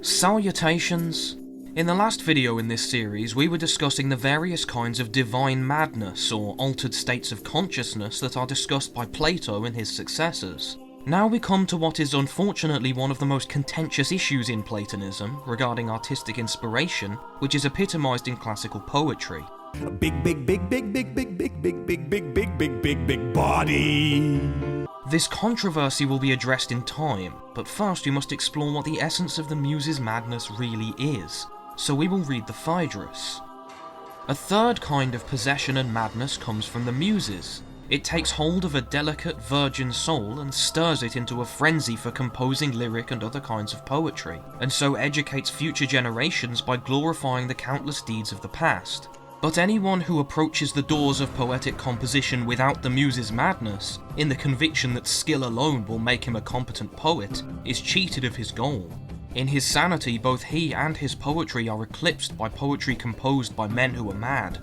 Salutations! In the last video in this series, we were discussing the various kinds of divine madness, or altered states of consciousness that are discussed by Plato and his successors. Now we come to what is unfortunately one of the most contentious issues in Platonism regarding artistic inspiration, which is epitomised in classical poetry. Big body. This controversy will be addressed in time, but first we must explore what the essence of the Muse's madness really is, so we will read the Phaedrus. A third kind of possession and madness comes from the Muses. It takes hold of a delicate virgin soul and stirs it into a frenzy for composing lyric and other kinds of poetry, and so educates future generations by glorifying the countless deeds of the past. But anyone who approaches the doors of poetic composition without the Muse's madness, in the conviction that skill alone will make him a competent poet, is cheated of his goal. In his sanity, both he and his poetry are eclipsed by poetry composed by men who are mad.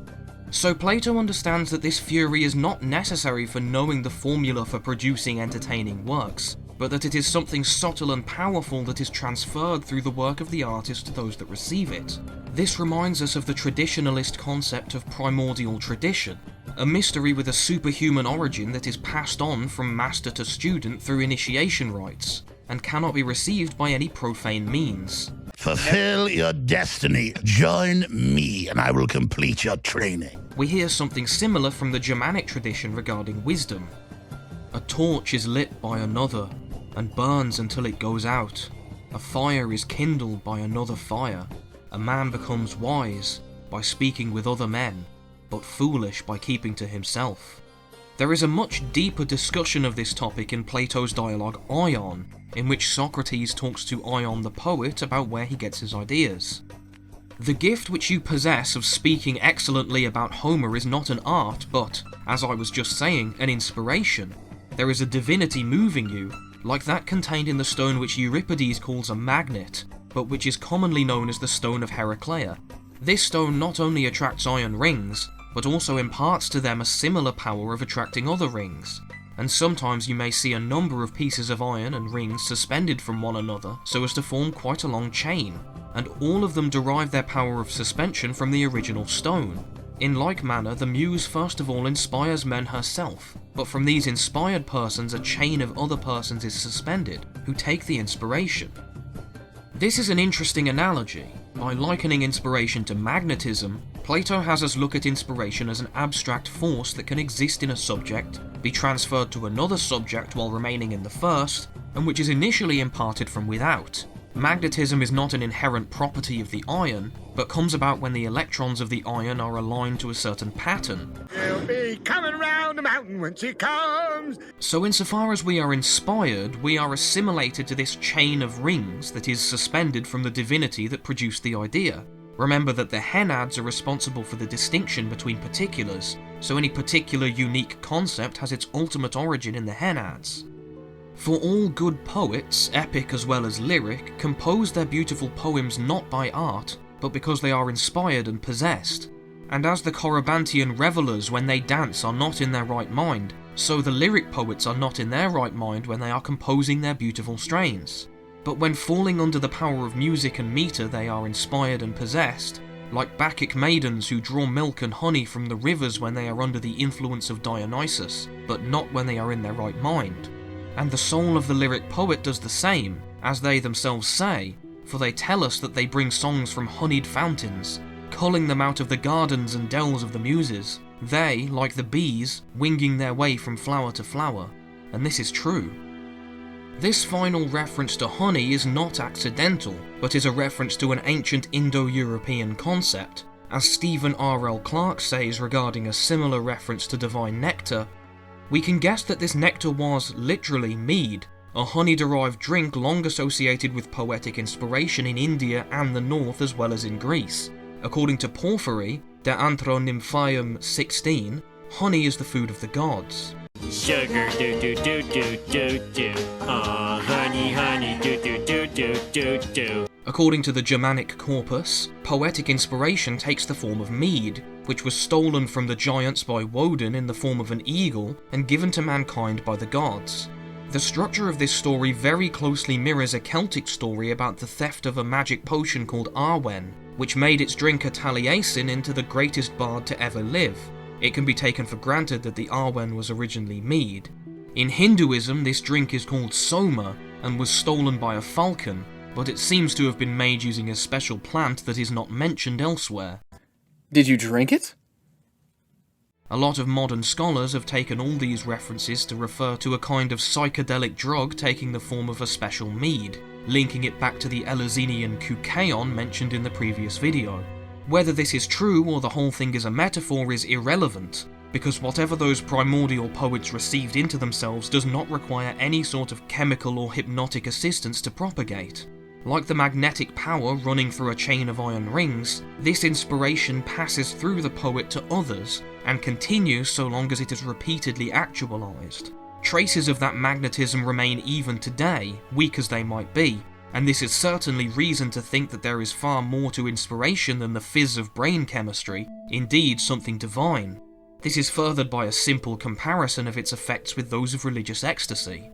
So Plato understands that this fury is not necessary for knowing the formula for producing entertaining works, but that it is something subtle and powerful that is transferred through the work of the artist to those that receive it. This reminds us of the traditionalist concept of primordial tradition, a mystery with a superhuman origin that is passed on from master to student through initiation rites, and cannot be received by any profane means. Fulfill your destiny. Join me, and I will complete your training. We hear something similar from the Germanic tradition regarding wisdom. A torch is lit by another, and burns until it goes out. A fire is kindled by another fire. A man becomes wise by speaking with other men, but foolish by keeping to himself. There is a much deeper discussion of this topic in Plato's dialogue Ion, in which Socrates talks to Ion the poet about where he gets his ideas. The gift which you possess of speaking excellently about Homer is not an art, but, as I was just saying, an inspiration. There is a divinity moving you, like that contained in the stone which Euripides calls a magnet, but which is commonly known as the stone of Heraclea. This stone not only attracts iron rings, but also imparts to them a similar power of attracting other rings, and sometimes you may see a number of pieces of iron and rings suspended from one another so as to form quite a long chain, and all of them derive their power of suspension from the original stone. In like manner, the Muse first of all inspires men herself, but from these inspired persons a chain of other persons is suspended, who take the inspiration. This is an interesting analogy. By likening inspiration to magnetism, Plato has us look at inspiration as an abstract force that can exist in a subject, be transferred to another subject while remaining in the first, and which is initially imparted from without. Magnetism is not an inherent property of the iron, but comes about when the electrons of the iron are aligned to a certain pattern. She'll be coming round the mountain when she comes. So insofar as we are inspired, we are assimilated to this chain of rings that is suspended from the divinity that produced the idea. Remember that the henads are responsible for the distinction between particulars, so any particular unique concept has its ultimate origin in the henads. For all good poets, epic as well as lyric, compose their beautiful poems not by art, but because they are inspired and possessed. And as the Corybantian revellers when they dance are not in their right mind, so the lyric poets are not in their right mind when they are composing their beautiful strains. But when falling under the power of music and metre they are inspired and possessed, like Bacchic maidens who draw milk and honey from the rivers when they are under the influence of Dionysus, but not when they are in their right mind. And the soul of the lyric poet does the same, as they themselves say, for they tell us that they bring songs from honeyed fountains, culling them out of the gardens and dells of the Muses, they, like the bees, winging their way from flower to flower, and this is true. This final reference to honey is not accidental, but is a reference to an ancient Indo-European concept, as Stephen R.L. Clark says regarding a similar reference to divine nectar. We can guess that this nectar was, literally, mead, a honey-derived drink long associated with poetic inspiration in India and the north as well as in Greece. According to Porphyry, De Antro Nymphaeum 16, honey is the food of the gods. Sugar do do do do do do. Honey honey do do do do do do. According to the Germanic corpus, poetic inspiration takes the form of mead, which was stolen from the giants by Woden in the form of an eagle and given to mankind by the gods. The structure of this story very closely mirrors a Celtic story about the theft of a magic potion called Arwen, which made its drinker Taliesin into the greatest bard to ever live. It can be taken for granted that the Arwen was originally mead. In Hinduism, this drink is called soma and was stolen by a falcon, but it seems to have been made using a special plant that is not mentioned elsewhere. Did you drink it? A lot of modern scholars have taken all these references to refer to a kind of psychedelic drug taking the form of a special mead, linking it back to the Eleusinian koukeon mentioned in the previous video. Whether this is true or the whole thing is a metaphor is irrelevant, because whatever those primordial poets received into themselves does not require any sort of chemical or hypnotic assistance to propagate. Like the magnetic power running through a chain of iron rings, this inspiration passes through the poet to others, and continues so long as it is repeatedly actualized. Traces of that magnetism remain even today, weak as they might be, and this is certainly reason to think that there is far more to inspiration than the fizz of brain chemistry, indeed something divine. This is furthered by a simple comparison of its effects with those of religious ecstasy.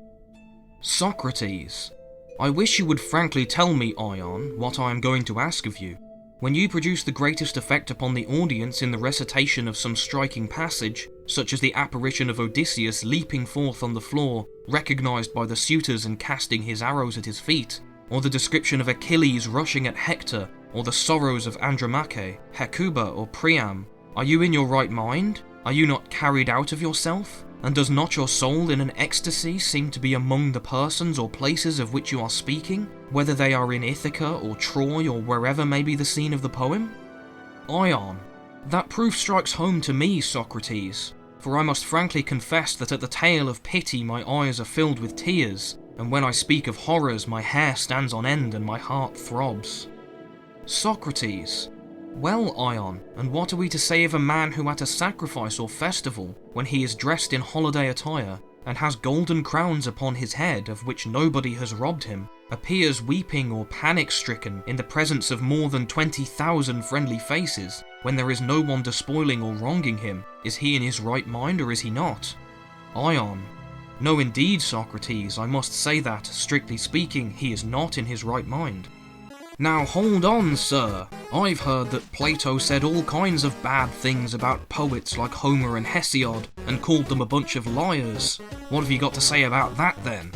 Socrates. I wish you would frankly tell me, Ion, what I am going to ask of you. When you produce the greatest effect upon the audience in the recitation of some striking passage, such as the apparition of Odysseus leaping forth on the floor, recognised by the suitors and casting his arrows at his feet, or the description of Achilles rushing at Hector, or the sorrows of Andromache, Hecuba, or Priam, are you in your right mind? Are you not carried out of yourself? And does not your soul in an ecstasy seem to be among the persons or places of which you are speaking, whether they are in Ithaca or Troy or wherever may be the scene of the poem? Ion. That proof strikes home to me, Socrates, for I must frankly confess that at the tale of pity my eyes are filled with tears, and when I speak of horrors my hair stands on end and my heart throbs. Socrates. Well, Ion, and what are we to say of a man who at a sacrifice or festival, when he is dressed in holiday attire, and has golden crowns upon his head of which nobody has robbed him, appears weeping or panic-stricken in the presence of more than 20,000 friendly faces, when there is no one despoiling or wronging him? Is he in his right mind or is he not? Ion. No indeed, Socrates, I must say that, strictly speaking, he is not in his right mind. Now hold on, sir. I've heard that Plato said all kinds of bad things about poets like Homer and Hesiod, and called them a bunch of liars. What have you got to say about that then?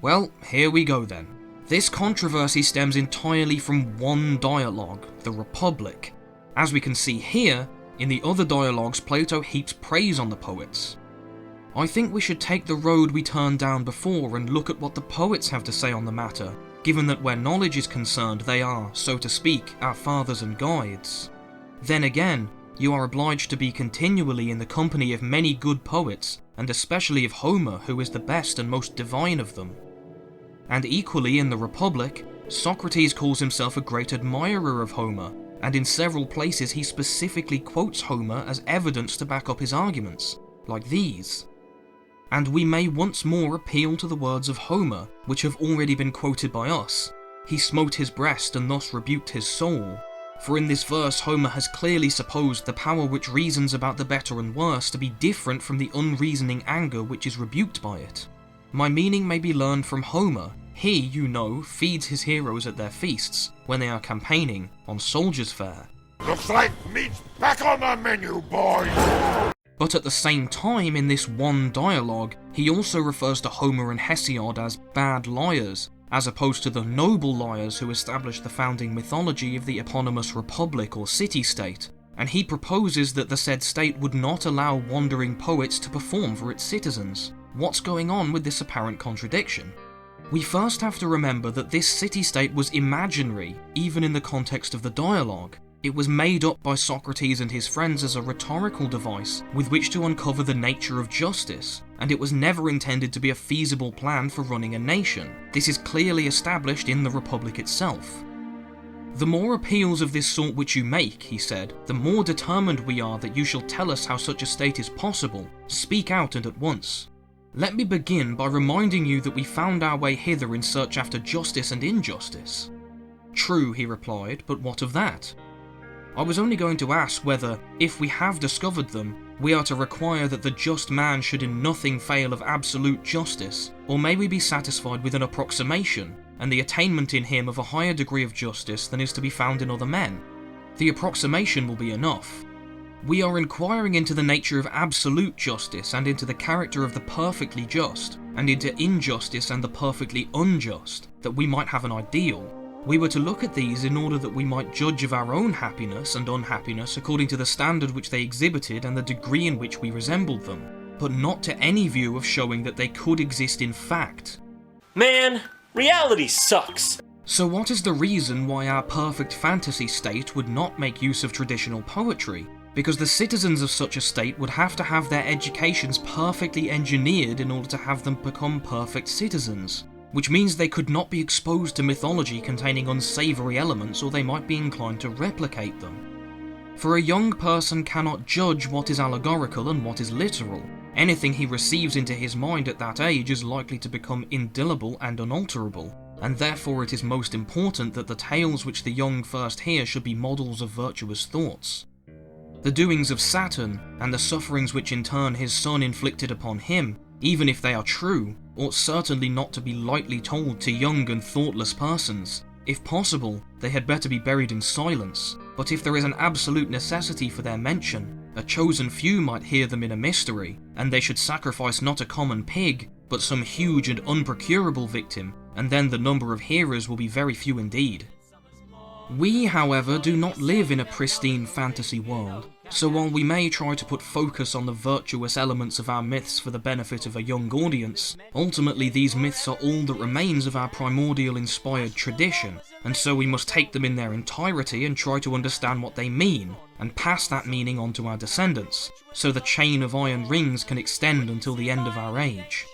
Well, here we go then. This controversy stems entirely from one dialogue, the Republic. As we can see here, in the other dialogues Plato heaps praise on the poets. I think we should take the road we turned down before and look at what the poets have to say on the matter, given that where knowledge is concerned they are, so to speak, our fathers and guides. Then again, you are obliged to be continually in the company of many good poets, and especially of Homer, who is the best and most divine of them. And equally in the Republic, Socrates calls himself a great admirer of Homer, and in several places he specifically quotes Homer as evidence to back up his arguments, like these. And we may once more appeal to the words of Homer, which have already been quoted by us. He smote his breast and thus rebuked his soul. For in this verse Homer has clearly supposed the power which reasons about the better and worse to be different from the unreasoning anger which is rebuked by it. My meaning may be learned from Homer. He, you know, feeds his heroes at their feasts, when they are campaigning, on soldiers' fare. Looks like meat's back on the menu, boys! But at the same time, in this one dialogue, he also refers to Homer and Hesiod as bad liars, as opposed to the noble liars who established the founding mythology of the eponymous republic or city-state, and he proposes that the said state would not allow wandering poets to perform for its citizens. What's going on with this apparent contradiction? We first have to remember that this city-state was imaginary, even in the context of the dialogue. It was made up by Socrates and his friends as a rhetorical device with which to uncover the nature of justice, and it was never intended to be a feasible plan for running a nation. This is clearly established in the Republic itself. The more appeals of this sort which you make, he said, the more determined we are that you shall tell us how such a state is possible. Speak out and at once. Let me begin by reminding you that we found our way hither in search after justice and injustice. True, he replied, but what of that? I was only going to ask whether, if we have discovered them, We are to require that the just man should in nothing fail of absolute justice, or may we be satisfied with an approximation, and the attainment in him of a higher degree of justice than is to be found in other men? The approximation will be enough. We are inquiring into the nature of absolute justice and into the character of the perfectly just, and into injustice and the perfectly unjust, that we might have an ideal. We were to look at these in order that we might judge of our own happiness and unhappiness according to the standard which they exhibited and the degree in which we resembled them, but not to any view of showing that they could exist in fact. Man, reality sucks. So what is the reason why our perfect fantasy state would not make use of traditional poetry? Because the citizens of such a state would have to have their educations perfectly engineered in order to have them become perfect citizens, which means they could not be exposed to mythology containing unsavoury elements, or they might be inclined to replicate them. For a young person cannot judge what is allegorical and what is literal. Anything he receives into his mind at that age is likely to become indelible and unalterable, and therefore it is most important that the tales which the young first hear should be models of virtuous thoughts. The doings of Saturn, and the sufferings which in turn his son inflicted upon him, even if they are true, ought certainly not to be lightly told to young and thoughtless persons. If possible, they had better be buried in silence, but if there is an absolute necessity for their mention, a chosen few might hear them in a mystery, and they should sacrifice not a common pig, but some huge and unprocurable victim, and then the number of hearers will be very few indeed. We, however, do not live in a pristine fantasy world, so while we may try to put focus on the virtuous elements of our myths for the benefit of a young audience, ultimately these myths are all that remains of our primordial inspired tradition, and so we must take them in their entirety and try to understand what they mean, and pass that meaning on to our descendants, so the chain of iron rings can extend until the end of our age.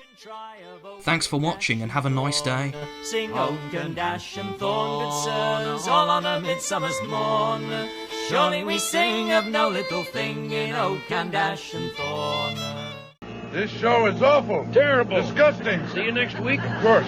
Thanks for watching and have a nice day. Sing oak and ash and thorn, good sirs, all on a midsummer's morn. Surely we sing of no little thing in oak and ash and thorn. This show is awful. Terrible. Disgusting. See you next week. Of course.